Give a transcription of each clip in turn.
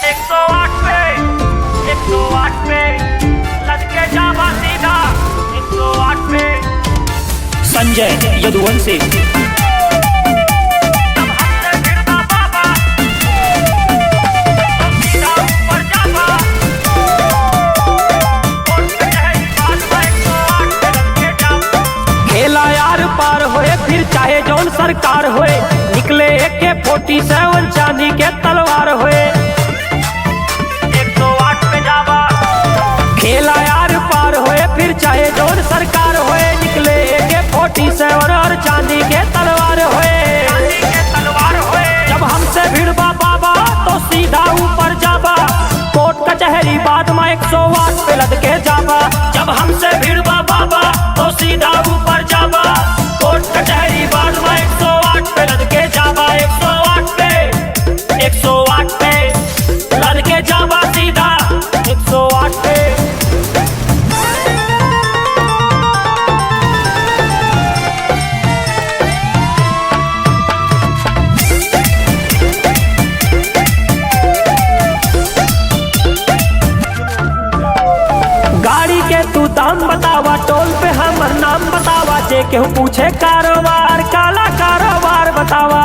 108 पे 108 पे लटके जावा सीधा 108 पे संजय यदुवंशी। फिर चाहे जौन सरकार होए, निकले AK-47 चांदी के तलवार होए। 108 पे जावा खेला यार पार होए, फिर चाहे जौन सरकार होए, निकले AK-47 और चांदी के तलवार होए। जब हमसे भिड़बा बाबा तो सीधा ऊपर जाबा, कोर्ट कचहरी बाद में 108 पे लद के जाबा। जब हमसे भिड़बा बाबा तो सीधा ऊपर जाबा, कोर्ट कचहरी बाद में 108 पे लद के जाबा। 108 पे 108 पे लद के जाबा सीधा 108 पे। गाड़ी के तू दाम बतावा, टोल पे हमर नाम बतावा, जे केहू पूछे कारोबार काला कारोबार बतावा।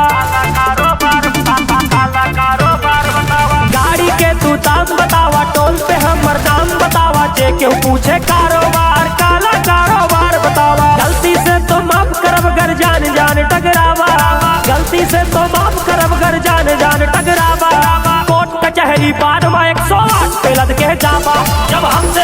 गाड़ी के तू दाम बतावा, टोल पे हमर नाम बतावा, जे केहू पूछे कारोबार काला कारोबार बतावा। गलती से तो माफ करब गर जान जान टकरावा, गलती से तो माफ करब गर जान जान टकरावा। कोर्ट कचहरी बाद में 108 पे लद के जावा। जब हमसे